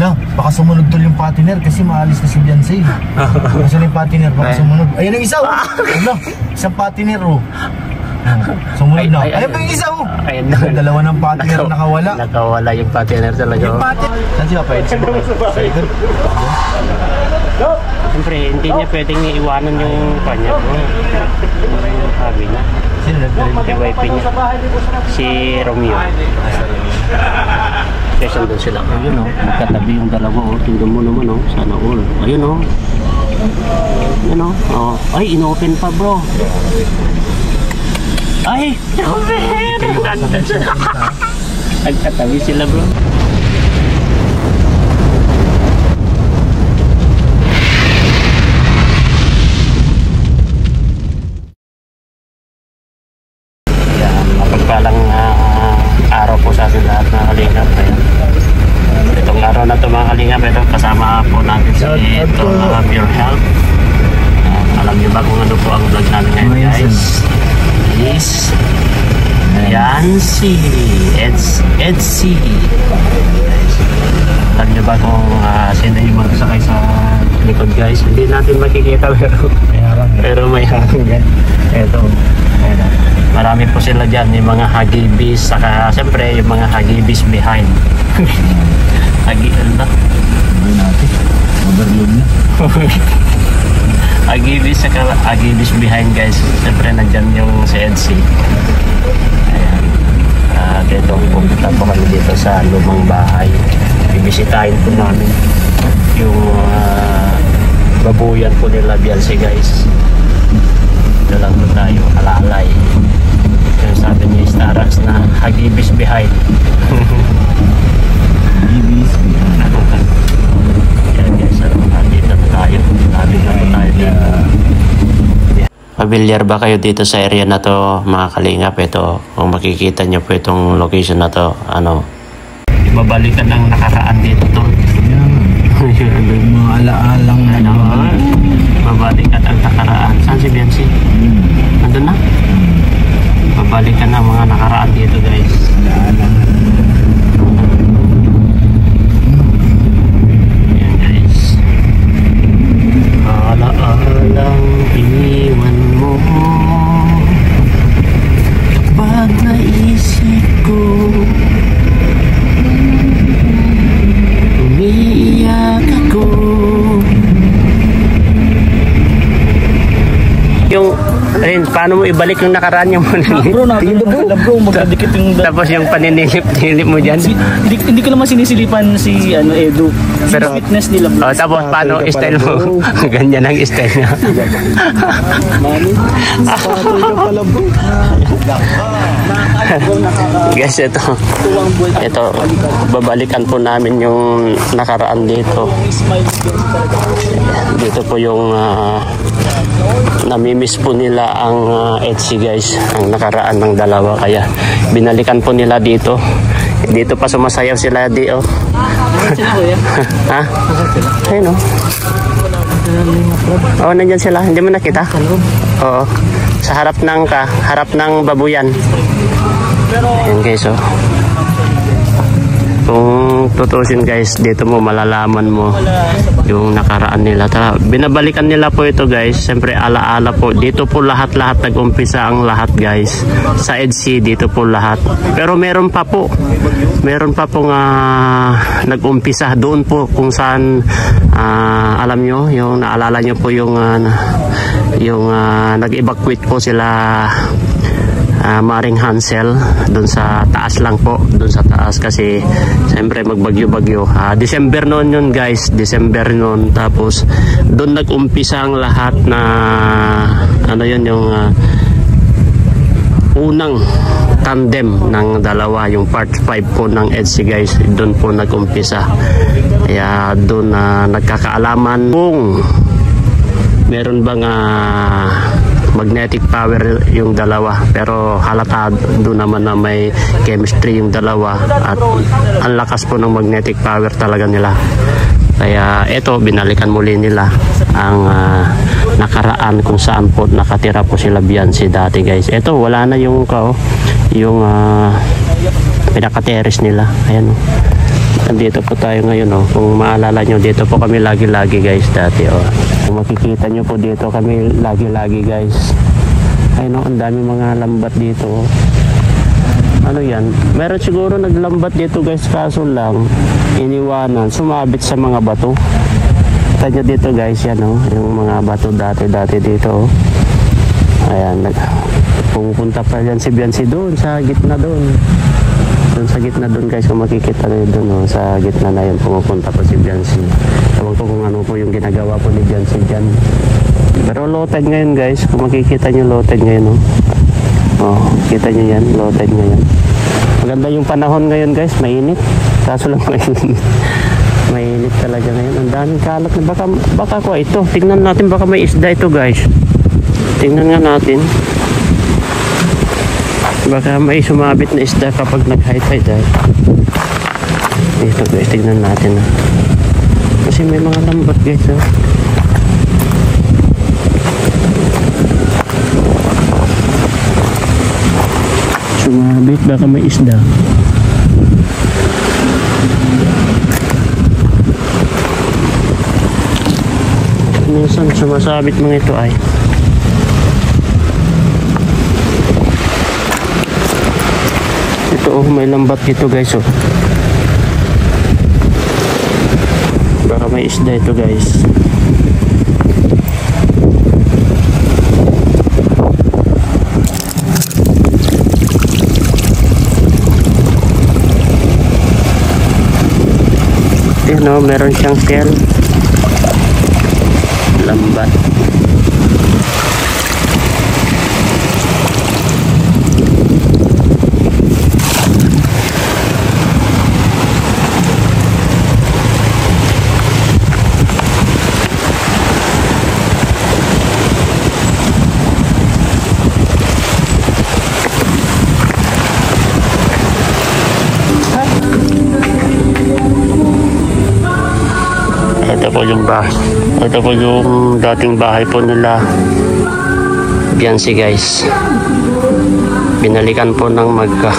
Wala, baka sumunod tol yung partner kasi maalis kasi Beyonce. Kasi yung partner, baka sumunod. Ayun ang isa oh. Wala, isang partner oh. Sumunod na. Ayun pa yung isa oh. Ayun na. Dalawa ng partner nakawala. Nakawala yung partner talaga. Yung partner. Saan sila pa? Siyempre, hindi niya pwedeng iiwanan yung kanya. Sabi na. Sino nagdarin? Si wife niya. Si Romeo. Kasi doon sila. Ayun o, magkatabi yung dalawa o. Tingnan mo naman o, sana all. Ayun o. Ayun o. Ay, inopen pa bro. Ay, inopen! Nagkatabi sila bro. Palang araw po sa ating lahat na kalingap. Itong araw na ito mga kalingap, ito kasama po natin si Pure Health. Alam niyo ba kung ano po ang vlog namin ngayon guys? Is Yancy Edsy. Alam niyo ba kung sino yung magsakay sa likod guys? Hindi natin makikita pero may harang yan. Ito. Marami po sila dyan, yung mga hagibis, saka siyempre yung mga hagibis behind. Hagibis na? Hindi natin. Overload na. Hagibis, saka hagibis behind guys. Siyempre nandyan yung CNC. Ayan. Dito pupunta po kami dito sa lumang bahay. Bibisitahin po namin yung babuyan po nila Beyonce guys. Ito lang po tayo, alalay. Yung sabi niya Starax na hagibis behind. Hagibis behind. Yan guys, nandito tayo. Pamilyar ba kayo dito sa area na to mga kalingap? Ito, kung makikita nyo po itong location na to, ano, ibabalikan ang nakaraan dito to. Mga alaalang ano, babalikan ang nakaraan. Saan si Beyonce? Nandun na? Babalikan na mga nakaraan dito guys. Ayan guys. Alaalang iniwan mo kapag naisip ko, umiiyak ako. Yung ayun, paano mo ibalik yung nakaraan yung bro, bro, magkadikit yung tapos yung paninilip mo dyan. Hindi ko naman sinisilipan si Edu. Pero fitness nila bro. Tapos paano style mo? Ganyan ang style niya. Guys, ito babalikan po namin yung nakaraan dito. Dito po yung namimiss po nila ang Etsy guys, ang nakaraan ng dalawa, kaya binalikan po nila dito. Dito pa sumasayaw sila di oh. Ha? Ayun oh. Oh, nandyan sila, hindi mo nakita? Oo. Sa harap ng babuyan. Ayan guys oh. Kung tutusin guys, dito mo malalaman mo yung nakaraan nila. Tara, binabalikan nila po ito guys. Siyempre alaala po. Dito po lahat-lahat nag-umpisa ang lahat guys. Sa EDC dito po lahat. Pero meron pa po. Meron pa pong nag-umpisa doon po kung saan alam nyo, yung naalala nyo po yung nag-evacuate po sila Maring Hansel doon sa taas lang po, doon sa taas kasi siyempre magbagyo-bagyo. December noon yun guys, December noon. Tapos doon nag-umpisa ang lahat na ano yun, yung unang tandem ng dalawa, yung part 5 po ng Etsy guys. Doon po nag-umpisa. Kaya doon nagkakaalaman kung meron bang magnetic power yung dalawa, pero halata doon naman na may chemistry yung dalawa at ang lakas po ng magnetic power talaga nila. Kaya eto, binalikan muli nila ang nakaraan kung saan po nakatira po sila Beyonce dati guys. Eto, wala na yung pinaka-terrace nila. Ayan, Nandito po tayo ngayon, oh. Kung maalala nyo, dito po kami lagi-lagi guys dati, oh. Kung makikita nyo po dito kami lagi-lagi guys. Ay no, ang dami mga lambat dito, oh. Ano yan? Meron siguro naglambat dito guys, kaso lang iniwanan, sumabit sa mga bato. Kita nyo dito guys, yan, oh. Yung mga bato dati dito, oh. Ayan, pupunta pa yan si Biancy doon sa gitna doon. Doon sa gitna doon guys, kung makikita nyo doon, oh, sa gitna na yun pumupunta po si Biancy. Ewan ko kung ano po yung ginagawa po ni Biancy dyan. Pero low tide ngayon guys, kung makikita nyo low tide ngayon, oh. Oh, kita nyo yan, low tide ngayon. Maganda yung panahon ngayon guys, mainit. Kaso lang mainit talaga ngayon. Ang daming kalat na baka ko ito. Tingnan natin, baka may isda ito guys. Tingnan nga natin. Baka may sumabit na isda kapag nag-high tide ay. Dito guys, tignan natin, ah. Kasi may mga lambat guys, ah. Sumabit, baka may isda. Minsan sumasabit mga ito ay. Ito, oh, may lambat dito guys, oh. Baka may isda ito guys. Yun, oh, meron siyang shell. Lambat. Ito po yung dating bahay po nila Biancy guys. Binalikan po ng magka.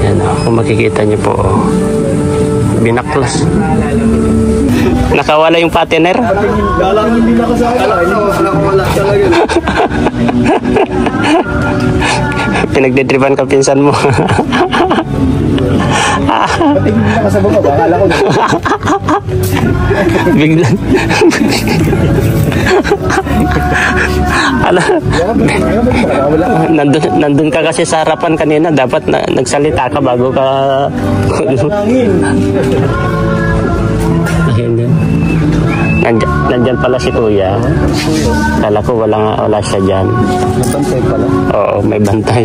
Yan, kung makikita nyo po, oh. Binaklas. Nakawala yung partner. Hindi nakasala. Nakawala talaga. Pinagdidriban ka pinsan mo. Ba't hindi nakasabog ka ba? Akala ko. Biglang. Nandun ka kasi sa harapan kanina. Dapat nagsalita ka bago ka. Nandyan pala si kuya. Kala ko wala siya dyan. May bantay pala? Oo, may bantay.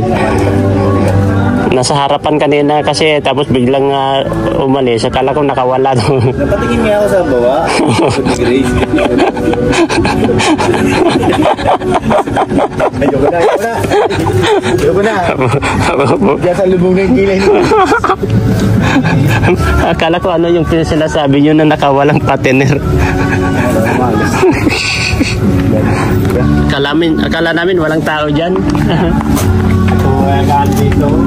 Nasa harapan kanina kasi tapos biglang umalis. Akala ko nakawala doon. Napatingin niya ako sa baba. Ayoko na. Diyan sa lubog ng kilay. Akala ko ano yung sinasabi nyo na nakawalang partner. Akala namin walang tao dyan.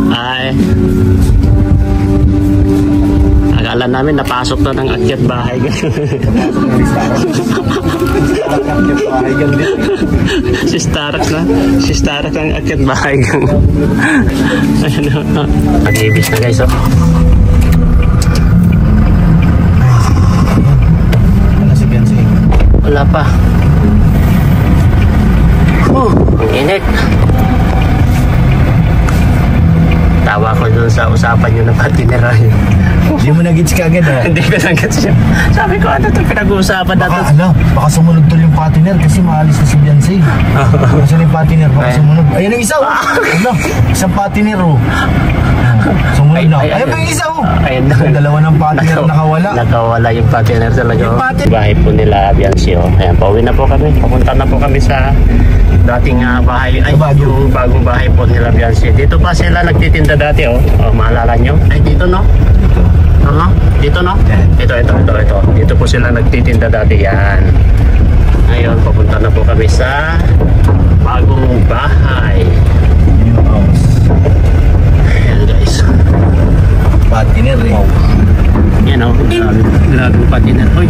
Ay. Akala namin napasok na ng akyat bahay. Si Starak ang akyat bahay. Pag-ibis na guys, oh. Wala pa. Ang init. Tawa ko dun sa usapan nyo na patinera. Hindi mo nag-gets ka agad, ha? Hindi ko nag-gets siya. Sabi ko, ano ito pinag-uusapan natin? Baka sumunod tol yung patiner kasi maalis na si Biancy. Kasi yung patiner, baka sumunod. Ayan ang isa, oh. Ano? Isang patiner, oh. Sumunod na. Ayan pa yung isa, oh. Ayan na. Dalawa ng patiner nakawala. Nakawala yung patiner talaga. Bahay po nila Biancy, oh. Ayan, pauwi na po kami. Papunta na po kami sa dating bahay. Ay, yung bagong bahay po nila Biancy. Dito pa sila nagtitinda dati, oh. Oh, maalala nyo? Ay, dito, no? No? Dito, no? Ito. Dito po sila nagtitinda dati. Yan. Ngayon, papunta na po kami sa bagong bahay. New house. Ayan, guys. Patiner, eh. Yan o, grabe patiner. Uy,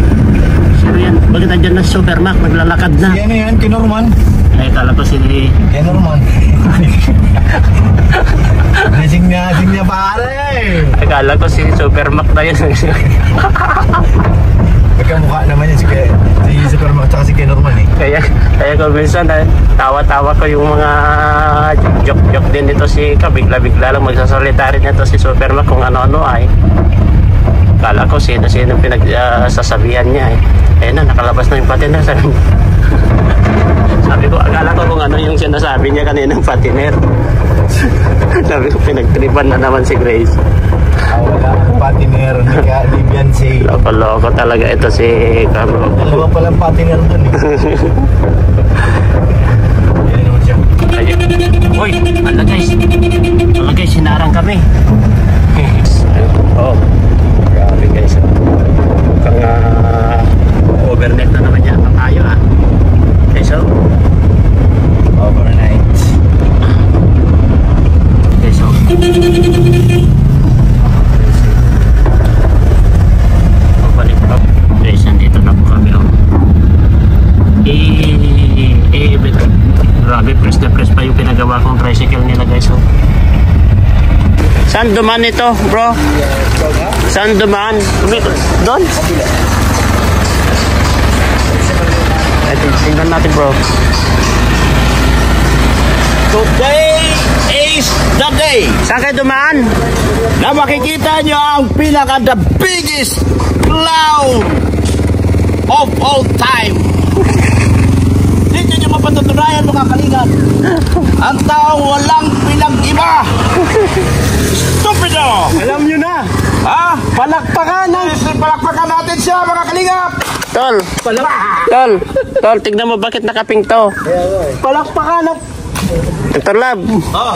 sino yan? Bakit nandiyan na Supermac? Naglalakad na. Si ano yan, Kinorman? Ay, kala ko si... Kinorman. Sing niya pare. Akala ko si Supermac na yun. Magkamukha naman yan si Supermac at si Kinorman eh. Kaya ko minsan tawa-tawa ko yung mga joke din dito si Ka. Bigla-bigla lang magsasalita rin ito si Supermac kung ano-ano ay. Kala ko sino-sino pinagsasabihan niya eh. Ayun na, nakalabas na yung patiner. Sabi ko, akala ko kung ano yung sinasabi niya kaninang patiner. Sabi ko, pinagtripan na naman si Grace. Wala akong patiner, ni Beyonce. Loko-loko talaga ito si Carlo. Dalawa palang patiner dun eh. Yan naman siya. Uy, ala guys, sinarang kami. Oh, grabe guys. Mukhang overnight na naman yata tayo ah. Okay, so overnight. Okay, so balik pa. Guys, nandito na po kami oh. Grabe, press na press pa yung pinagawa kong tricycle nila guys oh. Saan duman ito, bro? Saan duman? Doon? Tingnan natin, bro. Today is the day Saan kayo dumaan? na makikita nyo ang pinaka-the biggest clown of all time. Dito nyo mapatutunayan mga kalingan. Ang taong walang pinag-iba. Stupido! Alam nyo na. Ha? Palakpakan ng... Palakpakan natin siya mga kalingap. Tol, tignan mo bakit nakaping to. Palakpakan ng... Dr. Lab,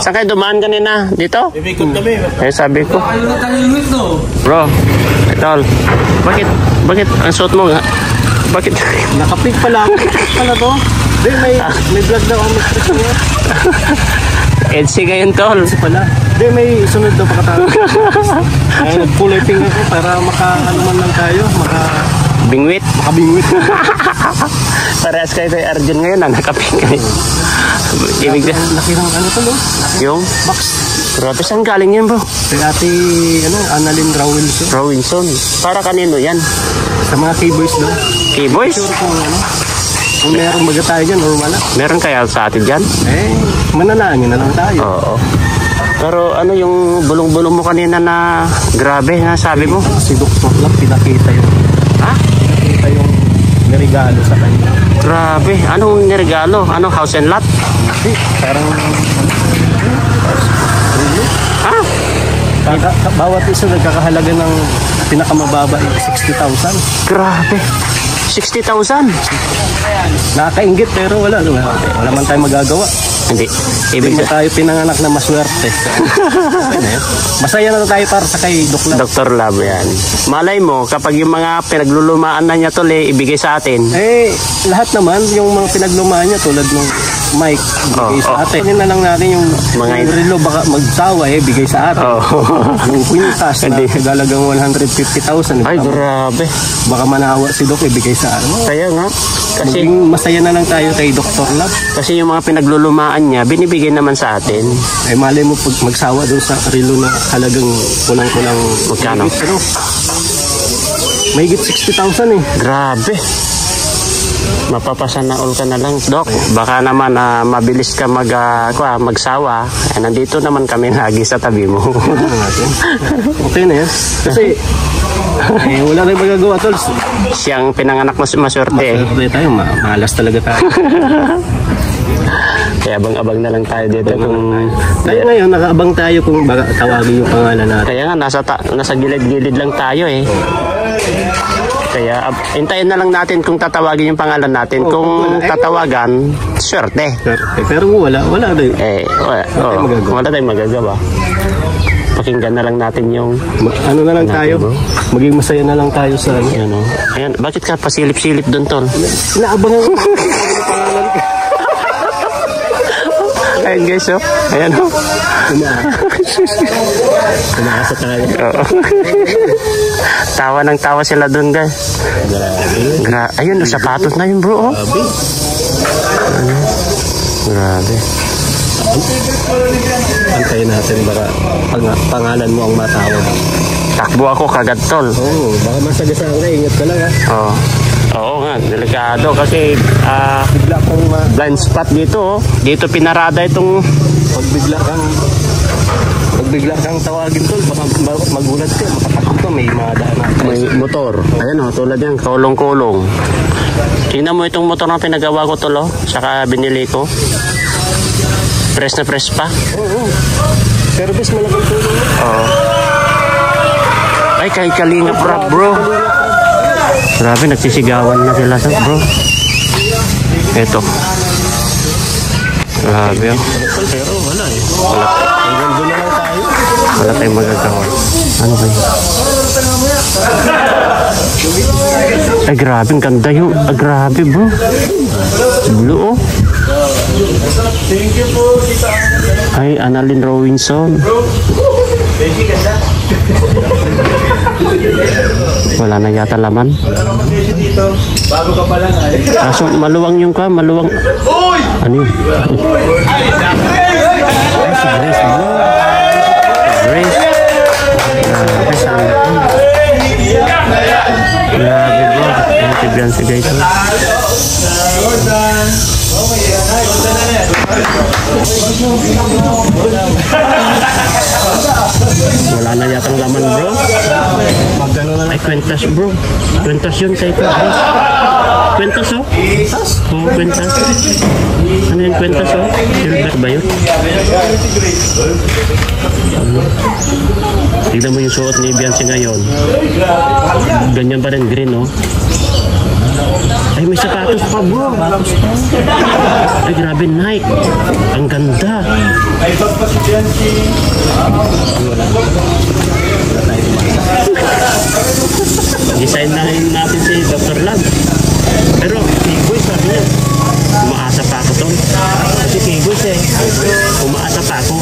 saan kayo dumaan kanina? Dito? Ibigod kami. Sabi ko. Bro, tol, bakit ang suot mo? Bakit? Nakapig pala ako. Ano to? May vlog daw ang mistress niya. EDSI ngayon, tol. Pala. May sunod daw pakatawag. Kulay pink ako para maka-anuman lang tayo. Bingwit. Makabingwit. Parehas kayo kay Arjun ngayon, nakaping kayo. Ibig na. Laki ng ano to, no? Yung? Box. Grabe, saan galing yan, bro? Kay ate, Annalyn Rawinson. Rawinson. Para kanino yan? Sa mga K-boys daw. K-boys? Sure kung meron baga tayo dyan or wala. Meron kaya sa atin dyan? Manalangin na lang tayo. Oo. Pero ano yung bulong-bulong mo kanina na grabe na sabi mo? Si Dr. Lab, pinakita yung... Ha? Pinakita yung regalo sa kanya. Grabe. Anong niregalo? Anong house and lot? Parang... Ha? Bawat isa nagkakahalaga ng pinakamababa 60,000. Grabe. 60,000? Nakakaingit pero wala man tayong magagawa. Hindi. Ibig na tayo pinanganak na maswerte. Masaya na tayo para sa kay Dr. Lab yan. Malay mo, kapag yung mga pinaglulumaan na niya tol, ibigay sa atin. Lahat naman, yung mga pinaglumaan niya tulad ng mic, bigay sa atin. Kunin na lang natin yung relo, baka magsawa, bigay sa atin. Yung quintas na galagang 150,000. Ay, grabe. Baka manawa si Doc, ibigay sa atin. Kaya nga. Kasi masaya na lang tayo kay Dr. Lab. Kasi yung mga pinaglulumaan niya, binibigay naman sa atin. Malay mo pag magsawa doon sa relo na halagang kulang-kulang. Magkano? May higit 60,000 eh. Grabe. Mapapasana all ka na lang, Doc. Baka naman mabilis ka magsawa. Nandito naman kami lagi sa tabi mo. Okay na yan. Kasi wala tayong magagawa, tol. Siyang pinanganak na maswerte. Maswerte tayo, malas talaga tayo. Kaya abang-abang na lang tayo dito. Kaya ngayon, nakaabang tayo kung baka tawagin yung pangalan natin. Kaya nga, nasa gilid-gilid lang tayo eh. Kaya hintayin na lang natin kung tatawagin yung pangalan natin. Kung tatawagan, swerte. Pero wala tayo. Wala tayong magagawa. Pakinggan na lang natin yung... Ano na lang tayo? Maging masaya na lang tayo sa... Ayan, bakit ka pasilip-silip doon, tol? Inaabangan ko. Ayan guys, oh. Ayan, oh. Tumakasa tayo. Tawa ng tawa sila doon, guys. Ayun, sapatos na yun, bro, oh. Grabe. Antayin natin, baka pangalan mo ang matawag. Takbo ako kagad, tol. Oo, baka masagasaan ka, ingat ka lang, ha. Oo. Oo nga, delikado kasi Bigla kong blind spot dito, oh. Dito pinarada itong pag bigla kang tawagin, tol, baka magulat ka, makatakot ka, may madaan na. may motor. Ayan, oh, tulad yan, kulong-kulong. Tingnan mo itong motor na pinagawa ko, tol, oh. Saka binili ko. Press na press pa. Oo. Pero bes malaking tulong. Oo. Ay, kay Kalingap Rap, bro. Grabe, nagsisigawan na sila, bro. Ito. Grabe, oh. Pero wala eh. Wala. Hanggang doon na lang tayo. Wala tayong magagawa. Ano ba yun? Ay, grabe, ang ganda yun. Ay, grabe, bro. Blue, oh. Ay, Annalyn Robinson. Wala na yata laman. Bago ka pa lang ay. Kaso maluwang yung ka, maluwang. Ano yun? Grace, bro. Grace. Grabe, sana. Grabe, bro. Ang tibyan si guys. Wala na yatang laman, bro. Ay, kwentas, bro. Kwentas yun sa ito. Kwentas, oh. Oo, kwentas. Ano yung kwentas, oh? Silver ba yun? Tignan mo yung suot ni Beyonce ngayon. Ganyan pa rin, green, oh. Ay, may sapatos pa, bro. Ay, grabe, Nike. Ang ganda. Design na natin si Dr. Lab. Pero, Kiboy, sabi niya, umaasa pa ako doon. Kasi Kiboy, umaasa pa ako.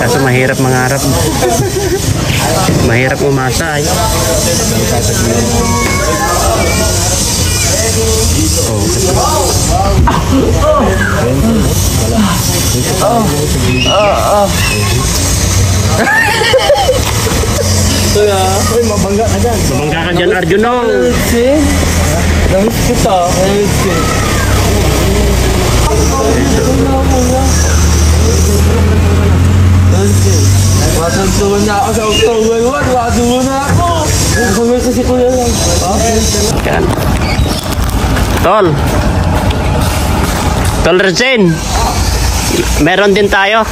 Kaso mahirap mangarap. Mahirap umasa, ay. Uy, mabangga ka dyan. Mabangga ka dyan, Arjuno. Dahil kita. Masuntuan na ako sa October 1. Masuntuan na ako. Masuntuan kasi kuya lang. Yan. Tol. Tol Regine. Meron din tayo.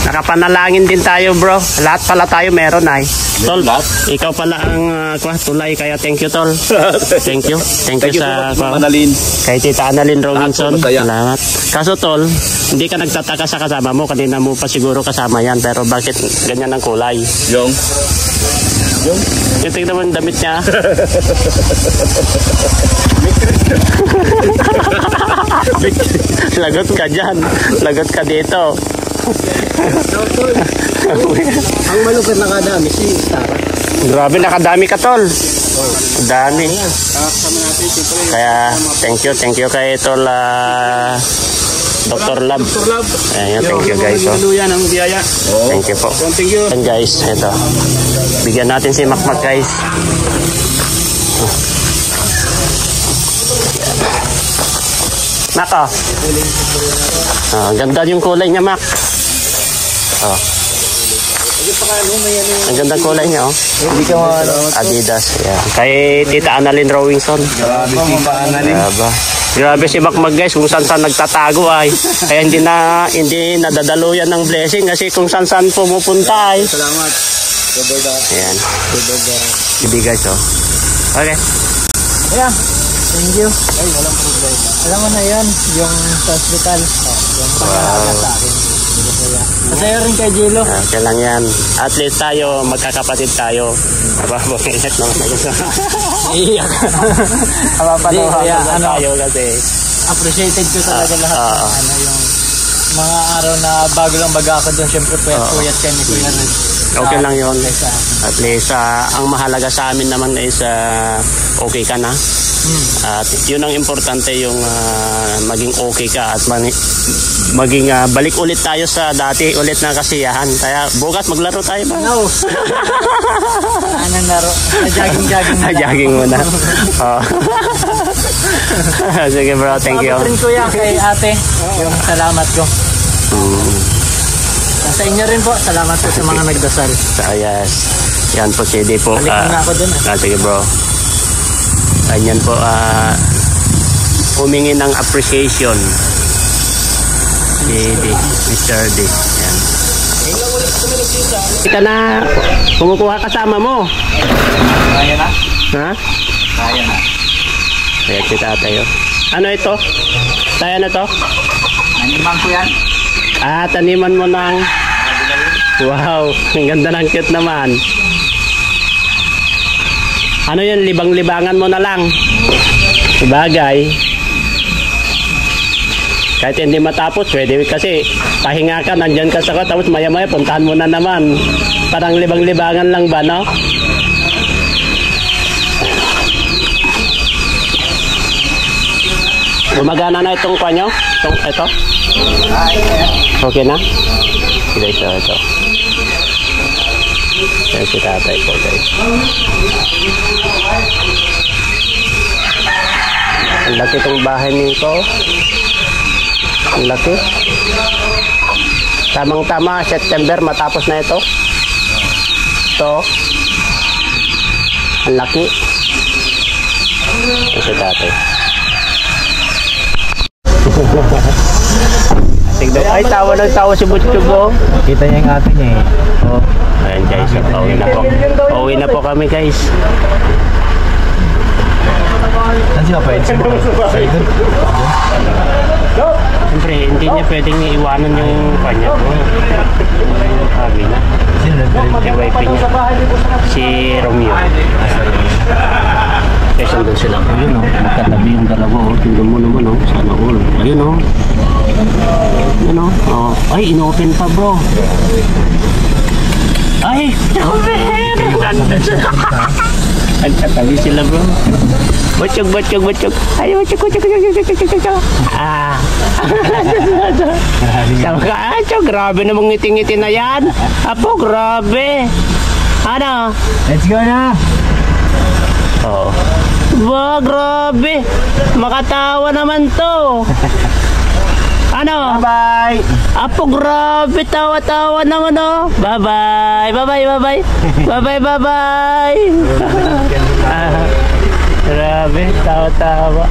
Nakapanalangin din tayo, bro. Lahat pala tayo meron, ay. Tol, ikaw pala ang tulay, kaya thank you, Tol. Thank you. Thank you sa Annalyn. kay Tita Annalyn Robinson. Masaya. Salamat. Kaso, Tol, hindi ka nagtataka sa kasama mo. Kanina mo pa siguro kasama yan. Pero bakit ganyan ang kulay? Yung Tingnan mo yung damit niya. Lagot ka dyan. Lagot ka dito. Ang malupit na kadami si Tara. Grabe, nakadami ka, Tol. Dami. Kaya, thank you kay Tol Dr. Lab. Ayan, thank you guys. Oh. ang biyaya. Thank you po. Thank you. And guys, ito. Bigyan natin si Makmak, guys. Mak, oh. Ganda yung kulay niya, Mak. Oh. Ang ganda kulay niya, oh. Hindi ka Adidas. Yeah. Kay Tita Annalyn Robinson. Grabe si Annalyn. Grabe si Makmak, guys, kung saan nagtatago ay. Kaya hindi nadadaluyan ng blessing kasi kung saan pumupunta ay. Salamat. Ayan. Hindi, guys, oh. Okay. Yeah. Thank you. Ay, walang problem. Alam mo na yan, yung sa hospital. Yung pag-aaral sa akin. Masaya rin kay Jilo. Okay lang yan. At least tayo, magkakapatid tayo. Aba, iyak naman. Iiyak. Aba, panuha tayo kasi appreciated ko talaga lahat ng ano yung mga araw na bago lang baga ako doon, syempre puyat kay ni Kuya Red. Okay lang yun. At least, ang mahalaga sa amin naman is okay ka na. At yun ang importante, yung maging okay ka at maging balik ulit tayo sa dati ulit na kasiyahan. Kaya bukas maglaro tayo ba? No. Anong laro? Jogging na. Jogging muna. Sige bro, thank you. Salamat rin kuya kay ate. Yung salamat ko. Sa inyo rin po, salamat po sa mga nagdasal. Yes. Yan po si Eddie po. Balik na ako dun. Sige bro. Yan po, humingi ng appreciation si Eddie, Mr. D. Yan. Ika na, kumukuha kasama mo. Kaya na? Ha? Kaya na. Kaya si tatay. Ano ito? Tayo na to? Animang ko yan. Taniman mo ng... Wow, ang ganda ng cute naman. Ano yun, libang-libangan mo na lang. Sabagay. Kahit hindi matapos, pwede kasi pahinga ka, nandyan ka sa ko, tapos maya-maya puntahan mo na naman. Parang libang-libangan lang ba, no? Gumagana na itong panyo? Ito? Okay na? Guys, ito. Yan si tatay ko, guys. Ang laki itong bahay nito. Ang laki. Tamang-tama, September, matapos na ito. Ito. Ang laki. Yan si tatay. Ay, tawa si Butchug. Kita niya yung ate niya eh. Oh. Ayan guys, pauwi na po. Pauwi na po kami guys. Saan siya pa? Siyempre, hindi niya pwedeng iwanan yung kanya po. Sabi na. Sino nag-rin? Si wife niya. Si Romeo. Kasi doon sila. Ayun o, magkatabi yung dalawa o. Tingnan mo naman o. Sana all. Ayun o. Ayun o. Ay, inopen pa bro. Ay, inopen! Nagkatabi sila bro. Butchug. Ay, butchug. Grabe namang ngiti-ngiti na yan. Apo, grabe. Ano? Let's go na! Oo. Ba, grabe. Makatawa naman to. Ano? Bye! Apo, grabe. Tawa-tawa naman oh. Bye-bye. Grabe, tawa-tawa.